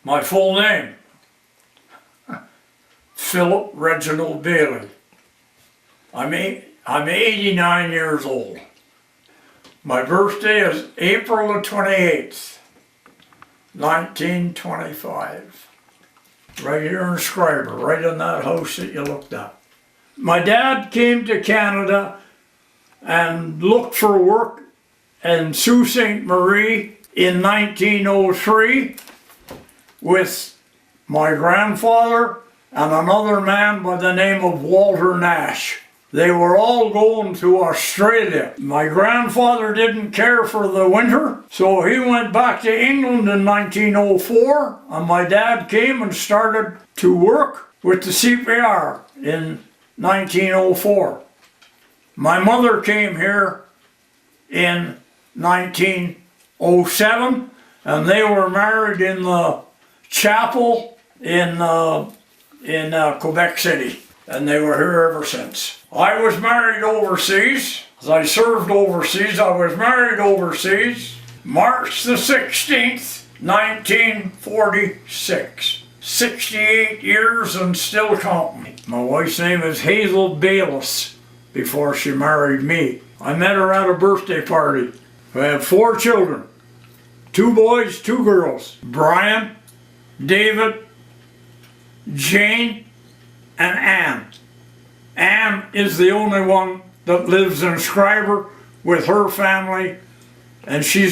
My full name, Philip Reginald Bailey. I'm 89 years old. My birthday is April the 28th, 1925. Right here in Schreiber, right in that house that you looked at. My dad came to Canada and looked for work in Sault Ste. Marie in 1903 with my grandfather and another man by the name of Walter Nash. They were all going to Australia. My grandfather didn't care for the winter, so he went back to England in 1904, and my dad came and started to work with the CPR in 1904. My mother came here in 1907, and they were married in the chapel in Quebec City, and they were here ever since. I was married overseas. As I served overseas, I was married overseas March the 16th, 1946. 68 years and still counting. My wife's name is Hazel Bayless before she married me. I met her at a birthday party. I have 4 children, 2 boys, 2 girls. Brian, David, Jane, and Anne. Anne is the only one that lives in Schreiber with her family, and she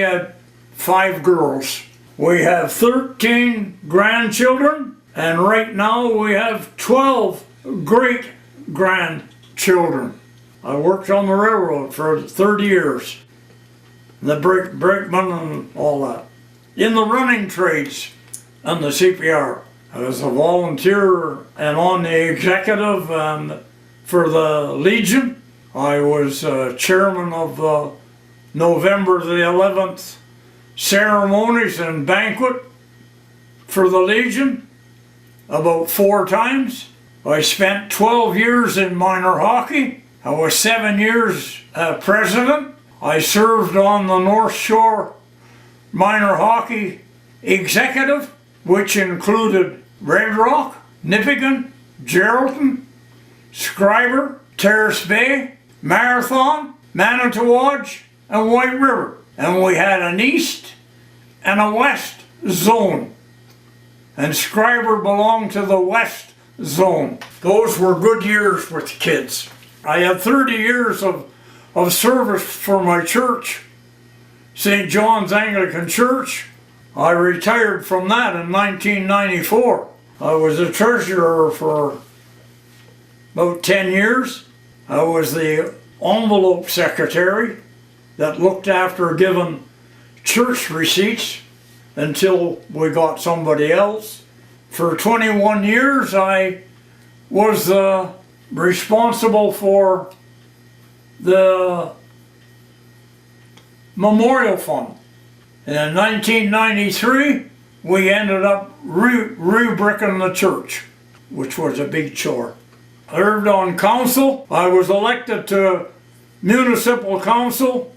had 5 girls. We have 13 grandchildren, and right now we have 12 great grandchildren. I worked on the railroad for 30 years, the brakeman and all that. In the running trades and the CPR. I was a volunteer and on the executive for the Legion. I was chairman of the November the 11th ceremonies and banquet for the Legion about 4 times. I spent 12 years in minor hockey. I was 7 years president. I served on the North Shore minor hockey executive, which included Red Rock, Nipigon, Geraldton, Schreiber, Terrace Bay, Marathon, Manitowodge, and White River. And we had an east and a west zone. And Schreiber belonged to the west zone. Those were good years with the kids. I had 30 years of service for my church, St. John's Anglican Church. I retired from that in 1994. I was a treasurer for about 10 years. I was the envelope secretary that looked after giving church receipts until we got somebody else. For 21 years I was responsible for the Memorial Fund. And in 1993, we ended up re-bricking the church, which was a big chore. I served on council. I was elected to municipal council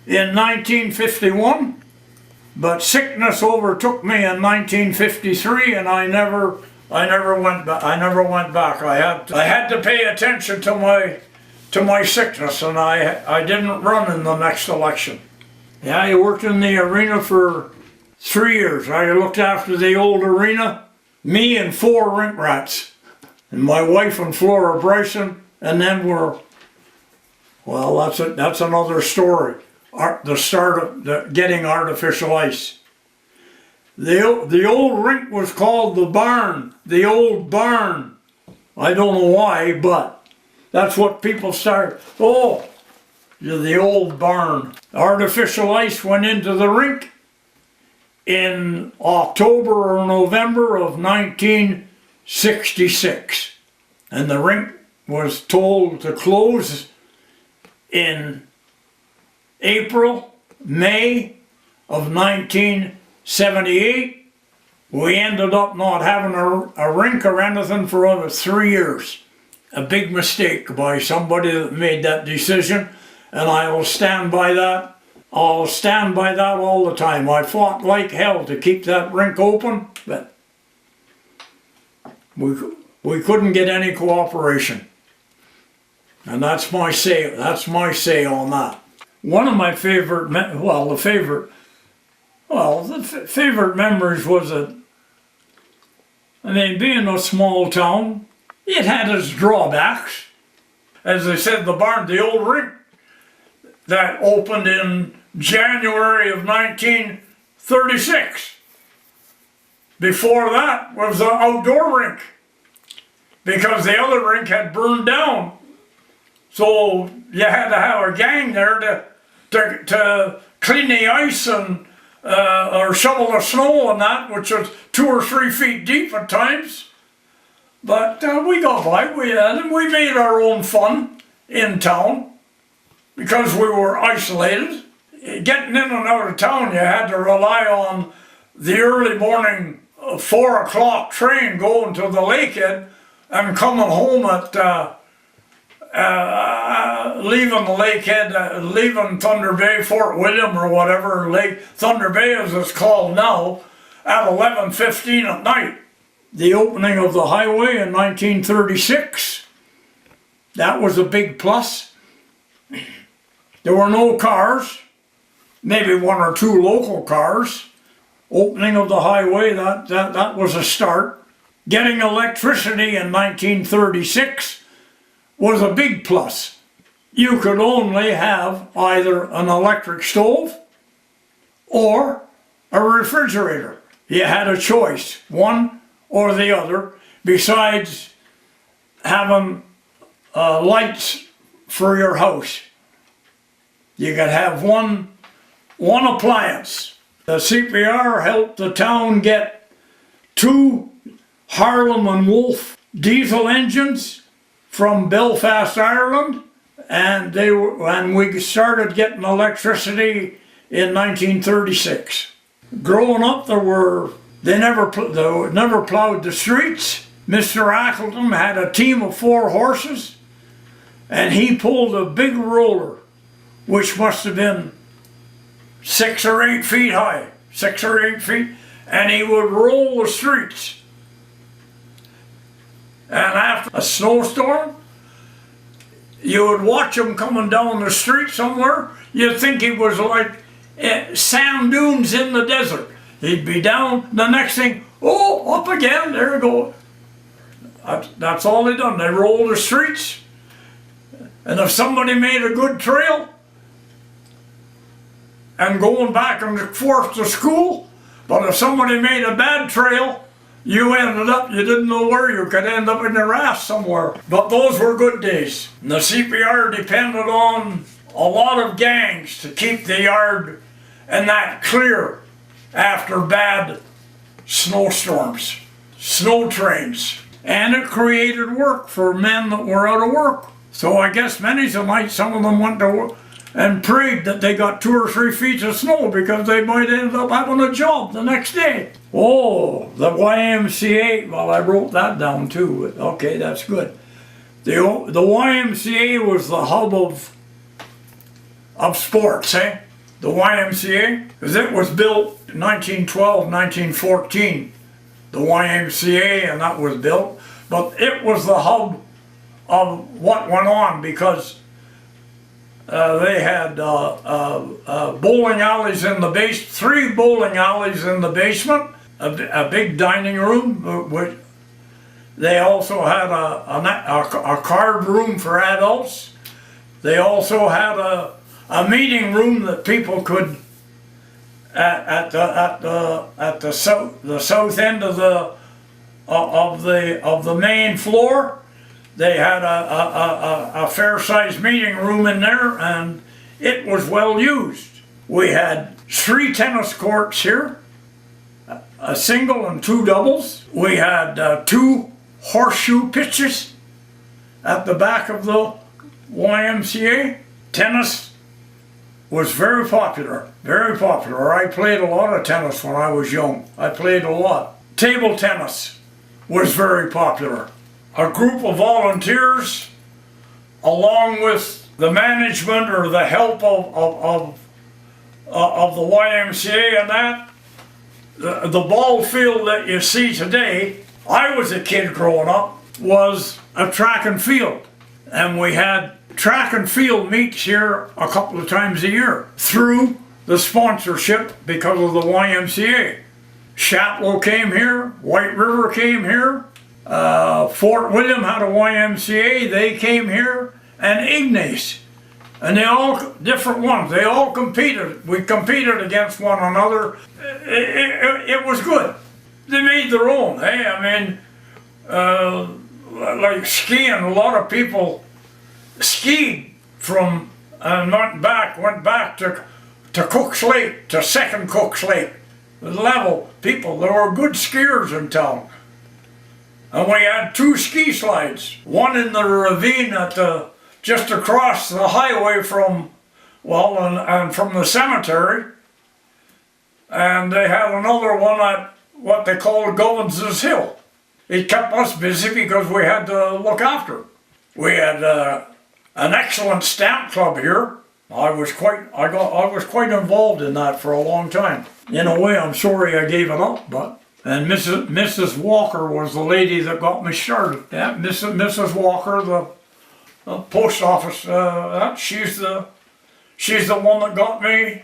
in 1951, but sickness overtook me in 1953, and I never went back. I had to pay attention to my sickness, and I didn't run in the next election. Yeah, I worked in the arena for 3 years. I looked after the old arena, me and 4 rink rats, and my wife and Flora Bryson, and then that's another story. The start of getting artificial ice. The old rink was called the barn, the old barn. I don't know why, but that's what people started. Oh, the old barn. Artificial ice went into the rink in October or November of 1966. And the rink was told to close in April, May of 1978. We ended up not having a rink or anything for over 3 years. A big mistake by somebody that made that decision, and I will stand by that. I'll stand by that all the time. I fought like hell to keep that rink open, but we couldn't get any cooperation. And that's my say on that. One of my favorite memories was that, being a small town, it had its drawbacks. As I said, the old rink that opened in January of 1936. Before that was the outdoor rink, because the other rink had burned down. So you had to have a gang there to clean the ice and or shovel the snow and that, which was 2 or 3 feet deep at times. But we got by. We made our own fun in town because we were isolated. Getting in and out of town, you had to rely on the early morning 4 o'clock train going to the lakehead and coming home at leaving the lakehead, leaving Thunder Bay, Fort William or whatever, Thunder Bay as it's called now, at 11:15 at night. The opening of the highway in 1936, that was a big plus. There were no cars, maybe 1 or 2 local cars. Opening of the highway, that was a start. Getting electricity in 1936 was a big plus. You could only have either an electric stove or a refrigerator. You had a choice, one or the other, besides having lights for your house. You could have one appliance. The CPR helped the town get 2 Harlem and Wolff diesel engines from Belfast, Ireland, and we started getting electricity in 1936. Growing up, they never plowed the streets. Mr. Ackleton had a team of 4 horses, and he pulled a big roller, which must have been 6 or 8 feet high, 6 or 8 feet, and he would roll the streets. And after a snowstorm, you would watch him coming down the street somewhere. You'd think he was like sand dunes in the desert. He'd be down, the next thing, up again, there you go. That's all they done. They rolled the streets. And if somebody made a good trail, and going back and forth to school, but if somebody made a bad trail, you didn't know where you could end up in your ass somewhere. But those were good days. And the CPR depended on a lot of gangs to keep the yard and that clear after bad snowstorms, snow trains. And it created work for men that were out of work. So I guess many's the night some of them went to work and prayed that they got 2 or 3 feet of snow because they might end up having a job the next day. Oh, the YMCA, well, I wrote that down too. Okay, that's good. The YMCA was the hub of sports, eh? The YMCA, because it was built in 1912, 1914. The YMCA, and that was built. But it was the hub of what went on because they had bowling alleys in the 3 bowling alleys in the basement, a big dining room. They also had a card room for adults. They also had a meeting room that people could at the south end of the main floor. They had a fair-sized meeting room in there, and it was well used. We had 3 tennis courts here, a single and 2 doubles. We had 2 horseshoe pitches at the back of the YMCA. Tennis was very popular, very popular. I played a lot of tennis when I was young. I played a lot. Table tennis was very popular. A group of volunteers, along with the management or the help of of the YMCA and that. The ball field that you see today, I was a kid growing up, was a track and field. And we had track and field meets here a couple of times a year through the sponsorship because of the YMCA. Chaplow came here, White River came here, Fort William had a YMCA, they came here, and Ignace. And they all, different ones, they all competed. We competed against one another. It was good. They made their own, hey? I mean, like skiing, a lot of people skied from and went back to Cook's Lake, to Second Cook's Lake. The level people, there were good skiers in town. And we had 2 ski slides, one in the ravine at just across the highway from, well, and from the cemetery. And they had another one at what they called Govins's Hill. It kept us busy because we had to look after it. We had an excellent stamp club here. I was quite involved in that for a long time. In a way, I'm sorry I gave it up, but. And Mrs. Walker was the lady that got me started. Yeah, Mrs. Walker, the post office. She's the one that got me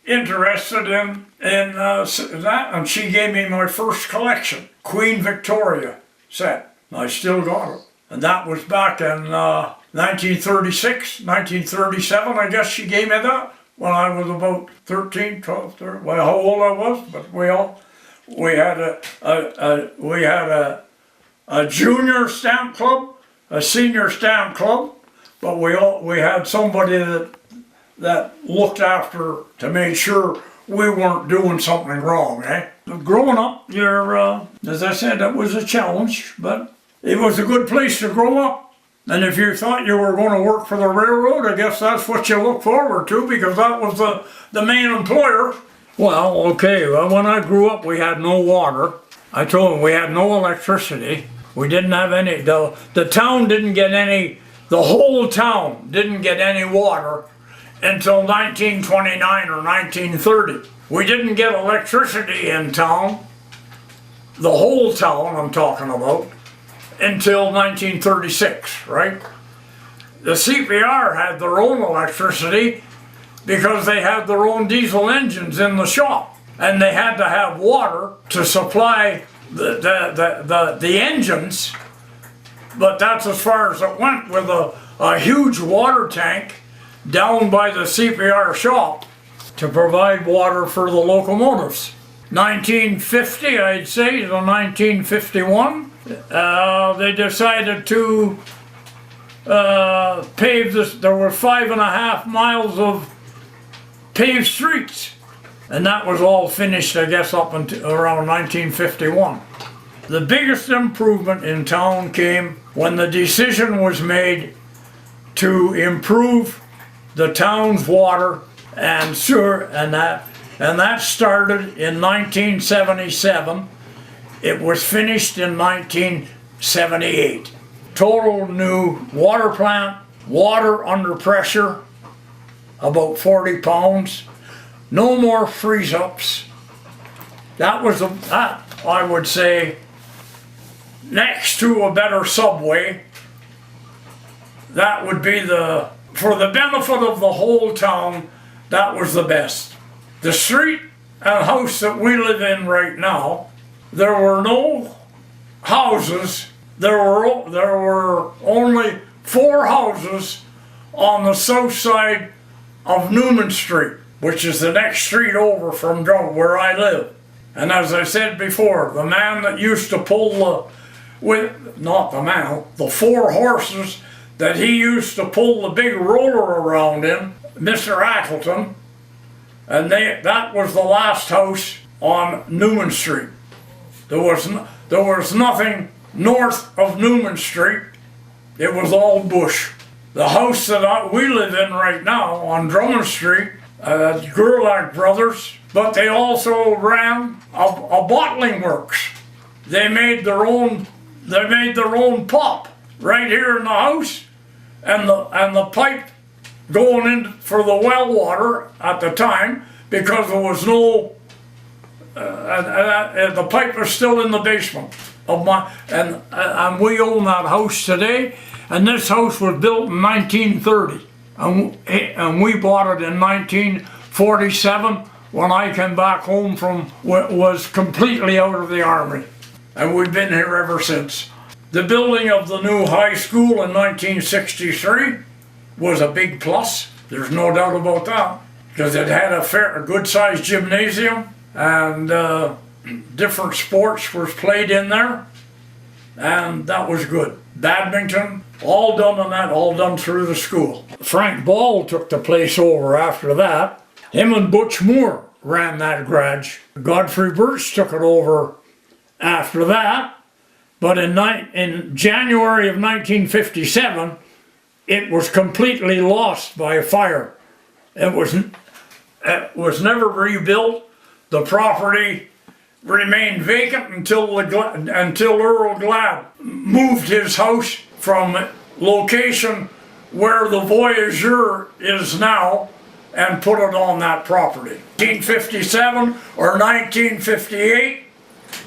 interested in that, and she gave me my first collection, Queen Victoria set. I still got it, and that was back in 1936, 1937. I guess she gave me that when I was about 13, 12, 13. Well, how old I was, but we had a junior stamp club, a senior stamp club, but we had somebody that looked after to make sure we weren't doing something wrong, eh? Growing up, as I said, it was a challenge, but it was a good place to grow up. And if you thought you were going to work for the railroad, I guess that's what you look forward to, because that was the main employer. Well, okay, well, when I grew up, we had no water. I told them we had no electricity. We didn't have any, the town didn't get any, the whole town didn't get any water until 1929 or 1930. We didn't get electricity in town, the whole town I'm talking about, until 1936, right? The CPR had their own electricity because they had their own diesel engines in the shop, and they had to have water to supply the engines, but that's as far as it went, with a huge water tank down by the CPR shop to provide water for the locomotives. 1950, I'd say, to 1951, they decided to pave this. There were 5.5 miles of paved streets, and that was all finished, I guess, up until around 1951. The biggest improvement in town came when the decision was made to improve the town's water and sewer, and that started in 1977. It was finished in 1978. Total new water plant, water under pressure, about 40 pounds. No more freeze-ups. That was that, I would say, next to a better subway. That would be for the benefit of the whole town, that was the best. The street and house that we live in right now, there were no houses. There were only 4 houses on the south side of Newman Street, which is the next street over from where I live. And as I said before, the man that used to pull the 4 horses that he used to pull the big roller around in, Mr. Ackleton, and that was the last house on Newman Street. There was nothing north of Newman Street. It was all bush. The house that we live in right now on Drummond Street, Gerlach Brothers, but they also ran a bottling works. They made their own pop right here in the house, and the pipe going in for the well water at the time because there was no, the pipe was still in the basement of my, and we own that house today, and this house was built in 1930, and we bought it in 1947 when I came back home from, was completely out of the army, and we've been here ever since. The building of the new high school in 1963 was a big plus. There's no doubt about that, because it had a good-sized gymnasium, and different sports was played in there, and that was good. Badminton, all done on that, all done through the school. Frank Ball took the place over after that. Him and Butch Moore ran that garage. Godfrey Birch took it over after that. But in January of 1957, it was completely lost by a fire. It was never rebuilt. The property remained vacant until Earl Glad moved his house from location where the Voyageur is now and put it on that property. 1957 or 1958,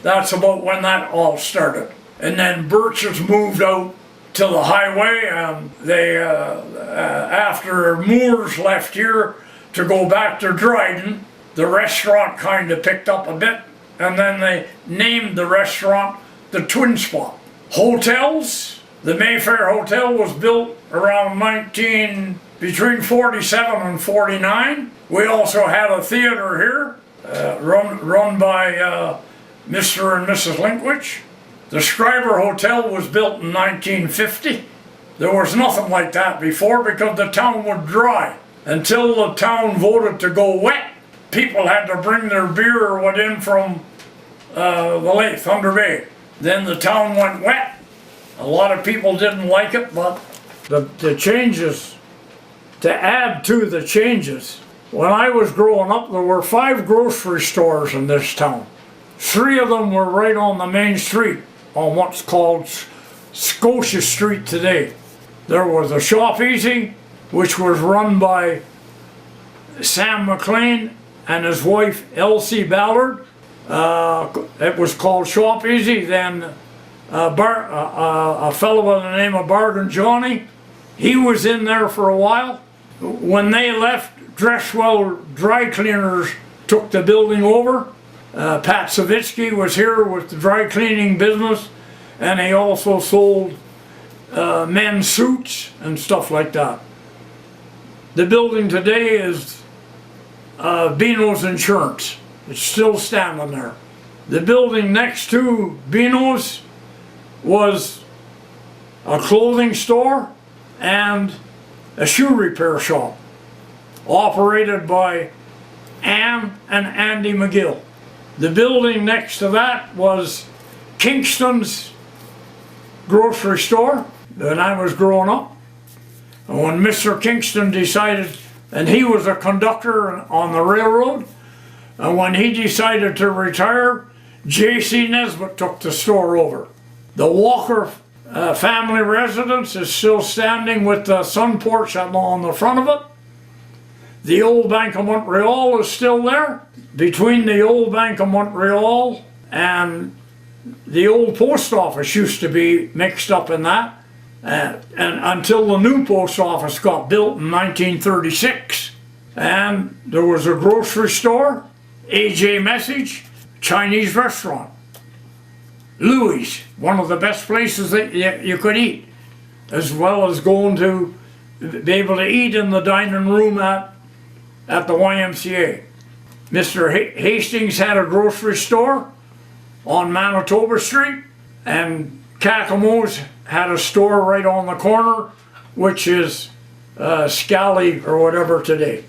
that's about when that all started. And then Birch's moved out to the highway, and they, after Moore's left here to go back to Dryden, the restaurant kind of picked up a bit, and then they named the restaurant the Twin Spot. Hotels, the Mayfair Hotel was built around between 47 and 49. We also had a theater here, run by Mr. and Mrs. Linkwich. The Schreiber Hotel was built in 1950. There was nothing like that before because the town was dry. Until the town voted to go wet, people had to bring their beer or what in from the lake, Thunder Bay. Then the town went wet. A lot of people didn't like it, but the changes, to add to the changes, when I was growing up, there were 5 grocery stores in this town. 3 of them were right on the main street, on what's called Scotia Street today. There was a Shop Easy, which was run by Sam McLean and his wife Elsie Ballard. It was called Shop Easy. Then a fellow by the name of Bargain Johnny, he was in there for a while. When they left, Dresswell Dry Cleaners took the building over. Pat Savitsky was here with the dry cleaning business, and he also sold men's suits and stuff like that. The building today is Beano's Insurance. It's still standing there. The building next to Beano's was a clothing store and a shoe repair shop operated by Ann and Andy McGill. The building next to that was Kingston's grocery store when I was growing up. And when Mr. Kingston decided, and he was a conductor on the railroad, and when he decided to retire, J.C. Nesbitt took the store over. The Walker family residence is still standing with the sun porch on the front of it. The old Bank of Montreal is still there. Between the old Bank of Montreal and the old post office used to be mixed up in that. And until the new post office got built in 1936. And there was a grocery store, AJ Message, Chinese restaurant. Louis, one of the best places that you could eat, as well as going to be able to eat in the dining room at the YMCA. Mr. Hastings had a grocery store on Manitoba Street, and Cacamos had a store right on the corner, which is Scally or whatever today.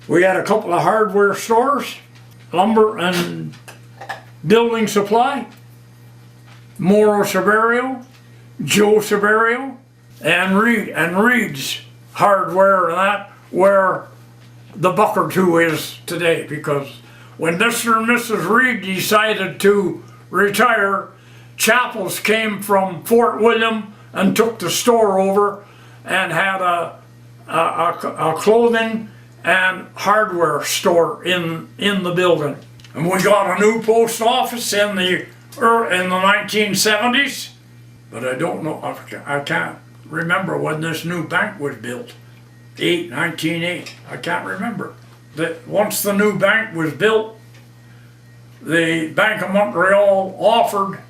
We had a couple of hardware stores, lumber and building supply, Moro Severio, Joe Severio, and Reed's Hardware, and that where the buck or two is today, because when Mr. and Mrs. Reed decided to retire, Chappells came from Fort William and took the store over and had a clothing and hardware store in the building. And we got a new post office in the 1970s, but I don't know, I can't remember when this new bank was built. 1908, I can't remember. Once the new bank was built, the Bank of Montreal offered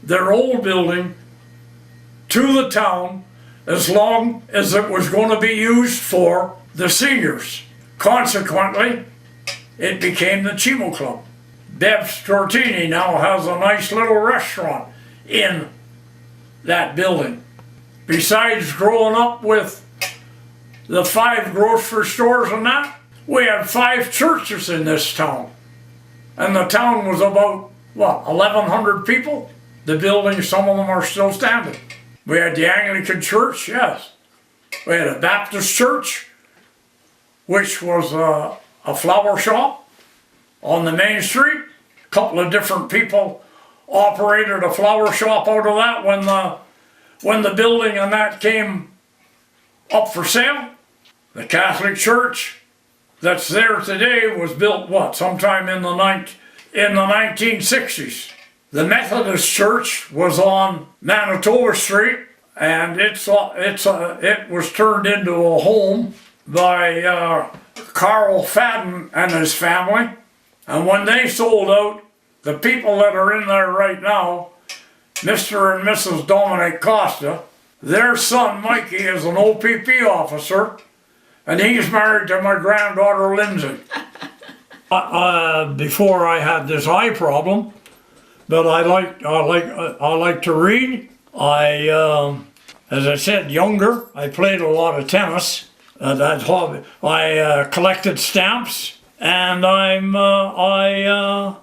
their old building to the town as long as it was going to be used for the seniors. Consequently, it became the Chimo Club. Bev's Tortini now has a nice little restaurant in that building. Besides growing up with the 5 grocery stores and that, we had 5 churches in this town. And the town was about, 1,100 people? The buildings, some of them are still standing. We had the Anglican Church, yes. We had a Baptist church, which was a flower shop on the main street. A couple of different people operated a flower shop out of that when the building and that came up for sale. The Catholic Church that's there today was built, sometime in the 1960s. The Methodist Church was on Manitoba Street, and it was turned into a home by Carl Fadden and his family. And when they sold out, the people that are in there right now, Mr. and Mrs. Dominic Costa, their son Mikey is an OPP officer, and he's married to my granddaughter Lindsay. Before I had this eye problem, but I like to read. As I said, younger, I played a lot of tennis. That hobby. I collected stamps, and I'm a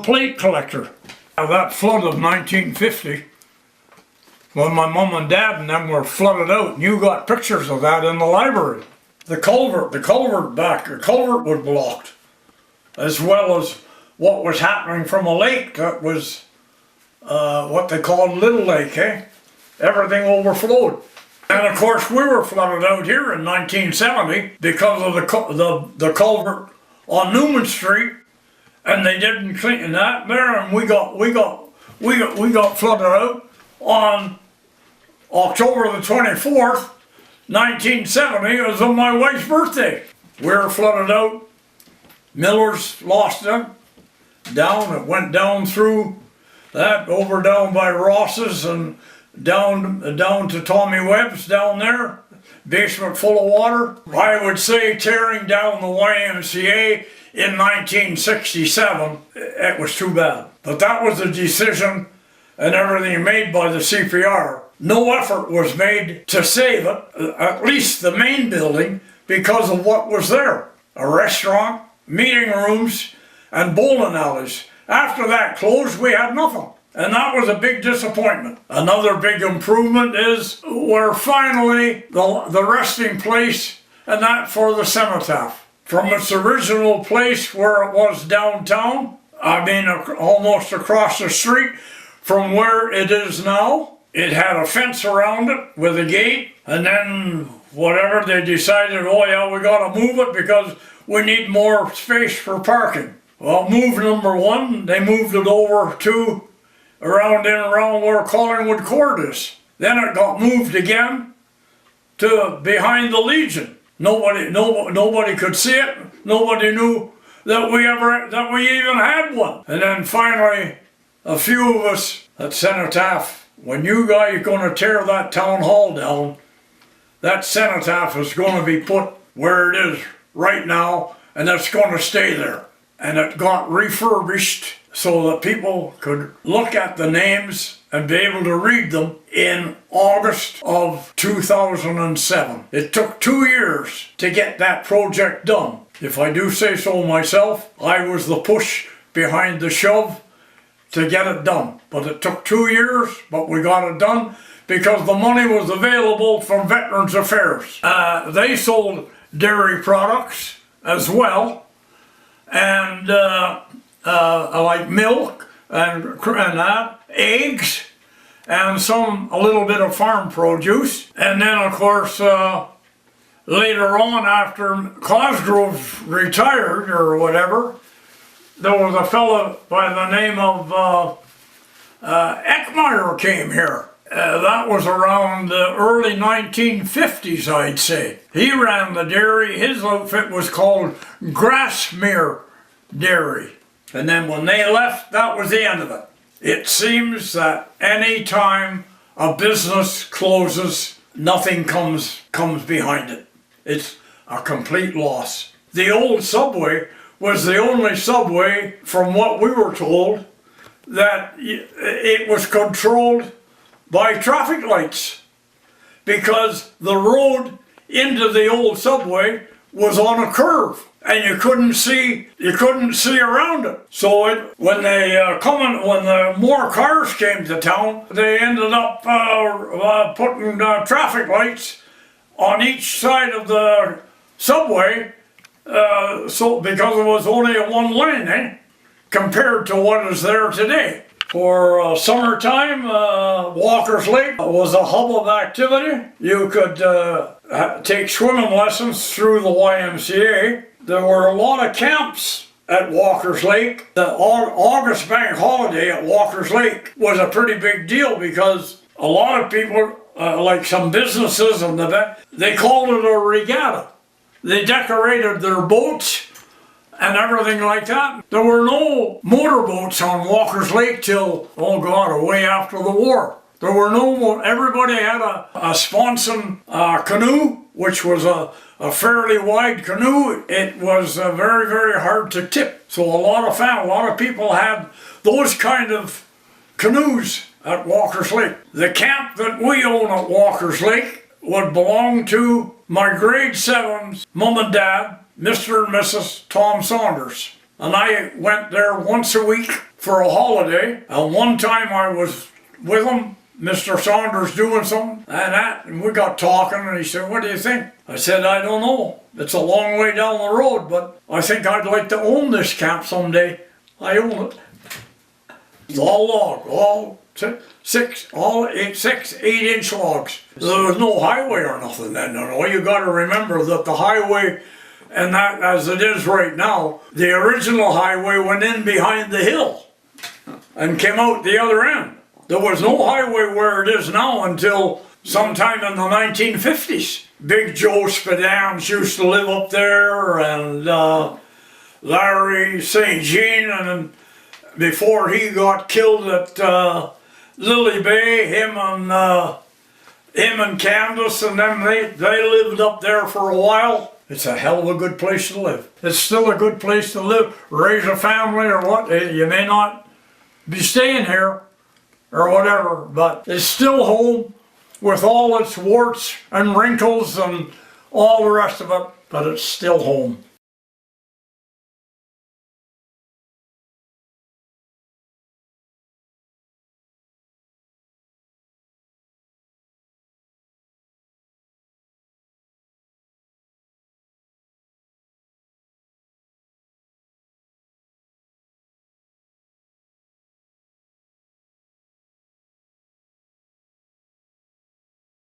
plate collector. That flood of 1950, when my mom and dad and them were flooded out, and you got pictures of that in the library. The culvert was blocked, as well as what was happening from a lake that was what they called Little Lake, eh? Everything overflowed. And of course we were flooded out here in 1970 because of the culvert on Newman Street, and they didn't clean that there, and we got flooded out on October the 24th, 1970. It was on my wife's birthday. We were flooded out. Miller's lost it. It went down through that, over down by Ross's and down to Tommy Webb's down there. Basement full of water. I would say tearing down the YMCA in 1967, it was too bad. But that was a decision and everything made by the CPR. No effort was made to save it, at least the main building, because of what was there. A restaurant, meeting rooms, and bowling alleys. After that closed, we had nothing. And that was a big disappointment. Another big improvement is we're finally the resting place, and that for the cenotaph. From its original place where it was downtown, almost across the street from where it is now, it had a fence around it with a gate, and then whatever they decided, we gotta move it because we need more space for parking. Well, move number 1, they moved it over to around where Collingwood Court is. Then it got moved again to behind the Legion. Nobody could see it. Nobody knew that we even had one. And then finally, a few of us at Cenotaph, when you guys are going to tear that town hall down, that Cenotaph is going to be put where it is right now, and it's going to stay there. And it got refurbished so that people could look at the names and be able to read them in August of 2007. It took 2 years to get that project done. If I do say so myself, I was the push behind the shove to get it done. But it took 2 years, but we got it done because the money was available from Veterans Affairs. They sold dairy products as well, and like milk and that, eggs, and a little bit of farm produce. And then of course, later on after Cosgrove retired or whatever, there was a fellow by the name of Eckmeyer came here. That was around the early 1950s, I'd say. He ran the dairy. His outfit was called Grassmere Dairy. And then when they left, that was the end of it. It seems that any time a business closes, nothing comes behind it. It's a complete loss. The old subway was the only subway, from what we were told, that it was controlled by traffic lights, because the road into the old subway was on a curve and you couldn't see around it. So when the more cars came to town, they ended up putting traffic lights on each side of the subway, so because it was only a one lane, compared to what is there today. For summertime, Walker's Lake was a hub of activity. You could take swimming lessons through the YMCA. There were a lot of camps at Walker's Lake. The August bank holiday at Walker's Lake was a pretty big deal, because a lot of people, like some businesses, they called it a regatta. They decorated their boats and everything like that. There were no motorboats on Walker's Lake till, way after the war. There were no, everybody had a sponson canoe, which was a fairly wide canoe. It was very, very hard to tip. So a lot of people had those kind of canoes at Walker's Lake. The camp that we own at Walker's Lake would belong to my grade 7's mom and dad, Mr. and Mrs. Tom Saunders. And I went there once a week for a holiday. And one time I was with him, Mr. Saunders doing something, and we got talking, and he said, "What do you think?" I said, "I don't know. It's a long way down the road, but I think I'd like to own this camp someday." I own it. It's all log, all 8-inch logs. There was no highway or nothing then. You got to remember that the highway, and that as it is right now, the original highway went in behind the hill and came out the other end. There was no highway where it is now until sometime in the 1950s. Big Joe Spadans used to live up there, and Larry St. Jean, and before he got killed at Lily Bay, him and Candace and them, they lived up there for a while. It's a hell of a good place to live. It's still a good place to live, raise a family or what. You may not be staying here or whatever, but it's still home with all its warts and wrinkles and all the rest of it, but it's still home.